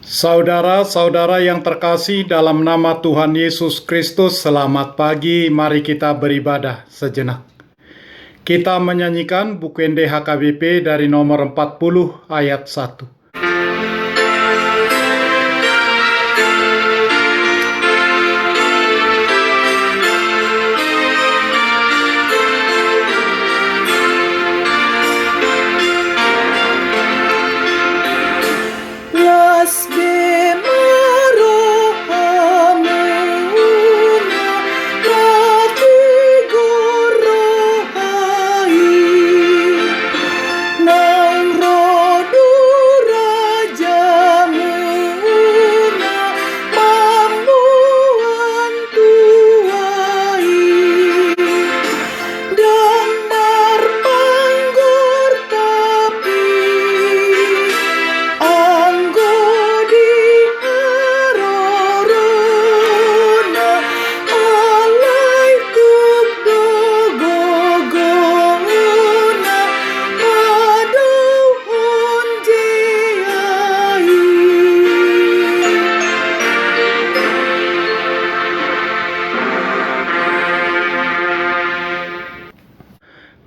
Saudara-saudara yang terkasih dalam nama Tuhan Yesus Kristus, selamat pagi. Mari kita beribadah sejenak. Kita menyanyikan buku NDHKBP dari nomor 40 ayat 1.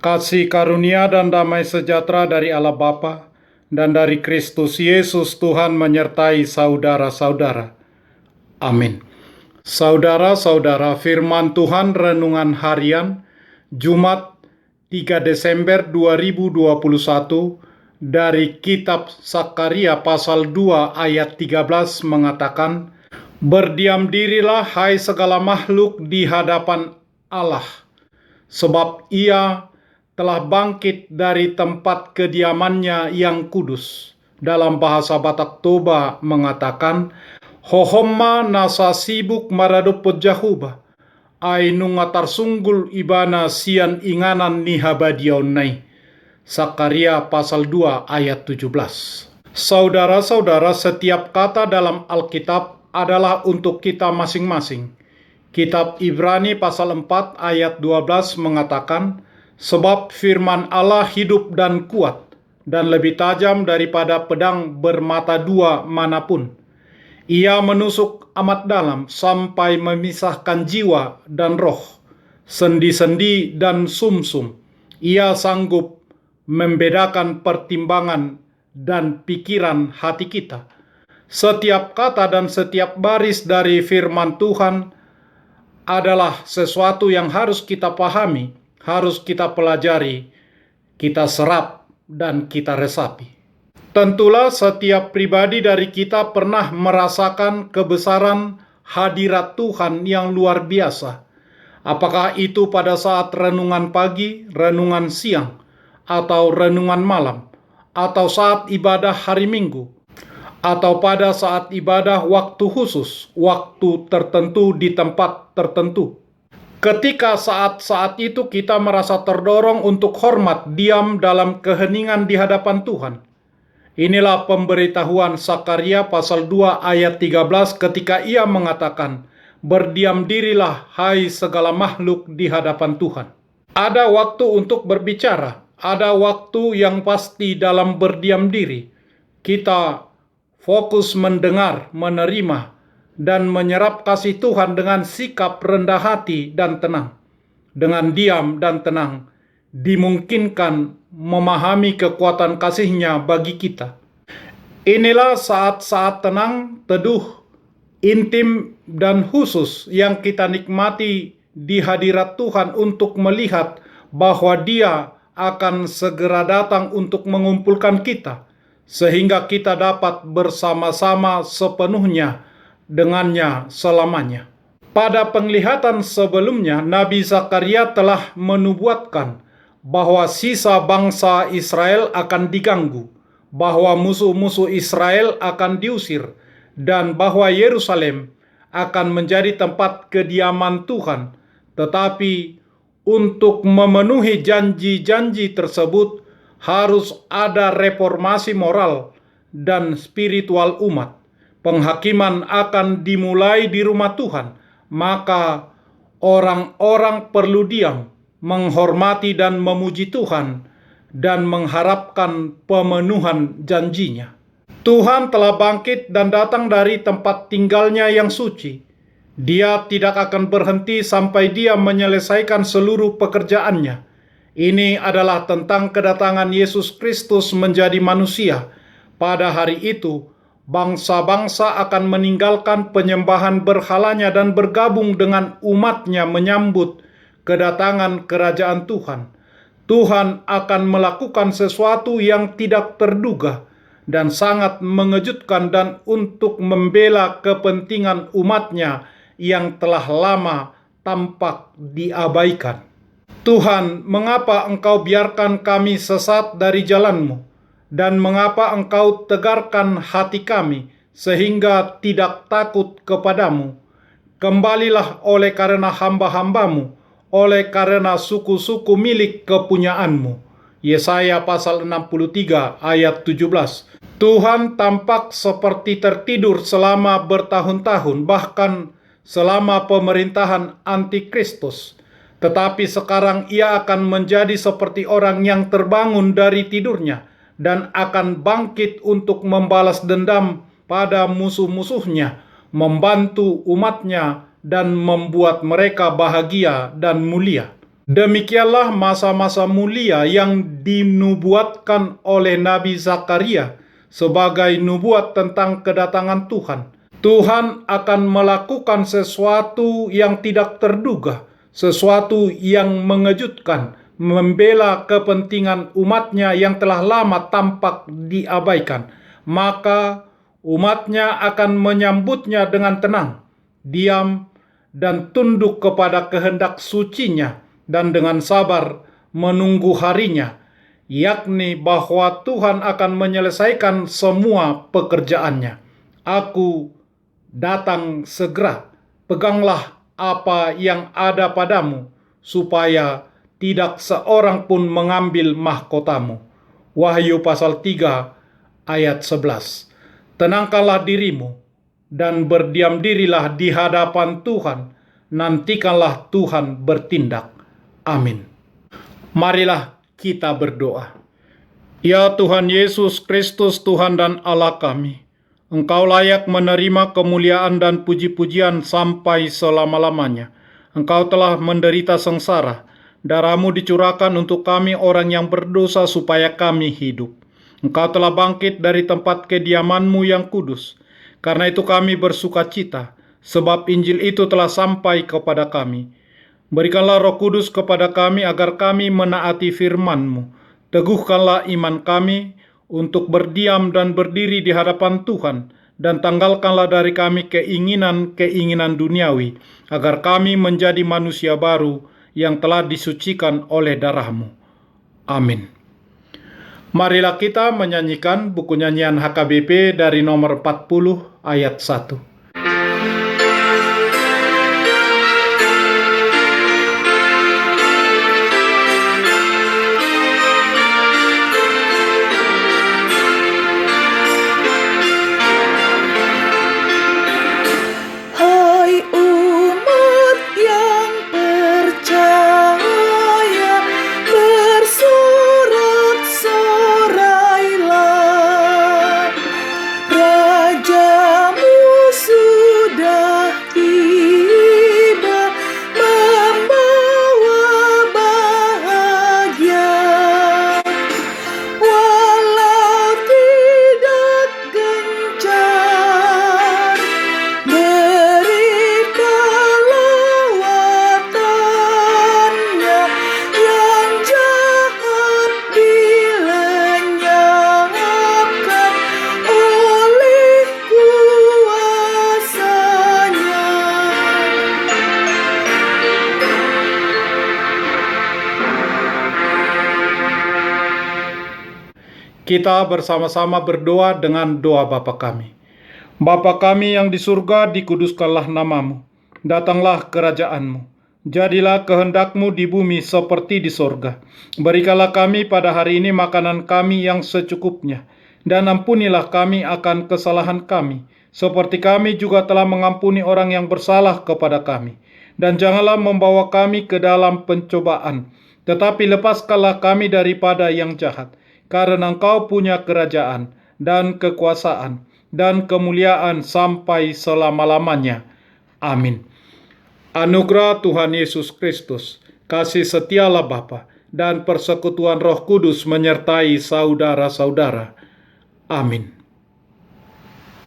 Kasih karunia dan damai sejahtera dari Allah Bapa dan dari Kristus Yesus Tuhan menyertai saudara-saudara. Amin. Saudara-saudara, firman Tuhan renungan harian Jumat 3 Desember 2021 dari kitab Sakaria pasal 2 ayat 13 mengatakan, "Berdiam dirilah hai segala makhluk di hadapan Allah, sebab Ia telah bangkit dari tempat kediamannya yang kudus." Dalam bahasa Batak Toba mengatakan, "Hohomma nasa sibuk maradop jahuba, ai nungatar sunggul ibana sian inganan nihabadionai." Sakaria pasal 2 ayat 17. Saudara-saudara, setiap kata dalam Alkitab adalah untuk kita masing-masing. Kitab Ibrani pasal 4 ayat 12 mengatakan, "Sebab firman Allah hidup dan kuat, dan lebih tajam daripada pedang bermata dua manapun. Ia menusuk amat dalam sampai memisahkan jiwa dan roh, sendi-sendi dan sumsum. Ia sanggup membedakan pertimbangan dan pikiran hati kita." Setiap kata dan setiap baris dari firman Tuhan adalah sesuatu yang harus kita pahami, harus kita pelajari, kita serap, dan kita resapi. Tentulah setiap pribadi dari kita pernah merasakan kebesaran hadirat Tuhan yang luar biasa. Apakah itu pada saat renungan pagi, renungan siang, atau renungan malam, atau saat ibadah hari Minggu, atau pada saat ibadah waktu khusus, waktu tertentu di tempat tertentu. Ketika saat-saat itu kita merasa terdorong untuk hormat, diam dalam keheningan di hadapan Tuhan. Inilah pemberitahuan Sakaria pasal 2 ayat 13 ketika ia mengatakan, "Berdiam dirilah hai segala makhluk di hadapan Tuhan." Ada waktu untuk berbicara, ada waktu yang pasti dalam berdiam diri. Kita fokus mendengar, menerima, dan menyerap kasih Tuhan dengan sikap rendah hati dan tenang. Dengan diam dan tenang, dimungkinkan memahami kekuatan kasih-Nya bagi kita. Inilah saat-saat tenang, teduh, intim, dan khusus yang kita nikmati di hadirat Tuhan untuk melihat bahwa Dia akan segera datang untuk mengumpulkan kita, sehingga kita dapat bersama-sama sepenuhnya dengannya selamanya. Pada penglihatan sebelumnya, Nabi Zakaria telah menubuatkan bahwa sisa bangsa Israel akan diganggu, bahwa musuh-musuh Israel akan diusir, dan bahwa Yerusalem akan menjadi tempat kediaman Tuhan. Tetapi untuk memenuhi janji-janji tersebut, harus ada reformasi moral dan spiritual umat. Penghakiman akan dimulai di rumah Tuhan, maka orang-orang perlu diam, menghormati dan memuji Tuhan, dan mengharapkan pemenuhan janjinya. Tuhan telah bangkit dan datang dari tempat tinggalnya yang suci. Dia tidak akan berhenti sampai dia menyelesaikan seluruh pekerjaannya. Ini adalah tentang kedatangan Yesus Kristus menjadi manusia. Pada hari itu, bangsa-bangsa akan meninggalkan penyembahan berhalanya dan bergabung dengan umatnya menyambut kedatangan kerajaan Tuhan. Tuhan akan melakukan sesuatu yang tidak terduga dan sangat mengejutkan dan untuk membela kepentingan umatnya yang telah lama tampak diabaikan. Tuhan, mengapa Engkau biarkan kami sesat dari jalan-Mu? Dan mengapa Engkau tegarkan hati kami sehingga tidak takut kepadamu? Kembalilah oleh karena hamba-hambamu, oleh karena suku-suku milik kepunyaanmu. Yesaya pasal 63 ayat 17. Tuhan tampak seperti tertidur selama bertahun-tahun, bahkan selama pemerintahan antikristus. Tetapi sekarang ia akan menjadi seperti orang yang terbangun dari tidurnya dan akan bangkit untuk membalas dendam pada musuh-musuhnya, membantu umatnya dan membuat mereka bahagia dan mulia. Demikianlah masa-masa mulia yang dinubuatkan oleh Nabi Zakaria sebagai nubuat tentang kedatangan Tuhan. Tuhan akan melakukan sesuatu yang tidak terduga, sesuatu yang mengejutkan, membela kepentingan umatnya yang telah lama tampak diabaikan. Maka umatnya akan menyambutnya dengan tenang, diam, dan tunduk kepada kehendak sucinya, dan dengan sabar menunggu harinya, yakni bahwa Tuhan akan menyelesaikan semua pekerjaannya. Aku datang segera, peganglah apa yang ada padamu, supaya tidak seorang pun mengambil mahkotamu. Wahyu pasal 3 ayat 11. Tenangkanlah dirimu, dan berdiam dirilah di hadapan Tuhan, nantikanlah Tuhan bertindak. Amin. Marilah kita berdoa. Ya Tuhan Yesus Kristus, Tuhan dan Allah kami, Engkau layak menerima kemuliaan dan puji-pujian sampai selama-lamanya. Engkau telah menderita sengsara, darah-Mu dicurahkan untuk kami orang yang berdosa supaya kami hidup. Engkau telah bangkit dari tempat kediaman-Mu yang kudus. Karena itu kami bersuka cita, sebab Injil itu telah sampai kepada kami. Berikanlah Roh Kudus kepada kami agar kami menaati firman-Mu. Teguhkanlah iman kami untuk berdiam dan berdiri di hadapan Tuhan, dan tanggalkanlah dari kami keinginan-keinginan duniawi, agar kami menjadi manusia baru yang telah disucikan oleh darah-Mu. Amin. Marilah kita menyanyikan buku nyanyian HKBP dari nomor 40 ayat 1. Kita bersama-sama berdoa dengan doa Bapa kami. Bapa kami yang di surga, dikuduskanlah nama-Mu. Datanglah kerajaan-Mu. Jadilah kehendak-Mu di bumi seperti di surga. Berikanlah kami pada hari ini makanan kami yang secukupnya. Dan ampunilah kami akan kesalahan kami, seperti kami juga telah mengampuni orang yang bersalah kepada kami. Dan janganlah membawa kami ke dalam pencobaan, tetapi lepaskanlah kami daripada yang jahat. Karena Engkau punya kerajaan, dan kekuasaan, dan kemuliaan sampai selama-lamanya. Amin. Anugerah Tuhan Yesus Kristus, kasih setia Allah Bapa, dan persekutuan Roh Kudus menyertai saudara-saudara. Amin.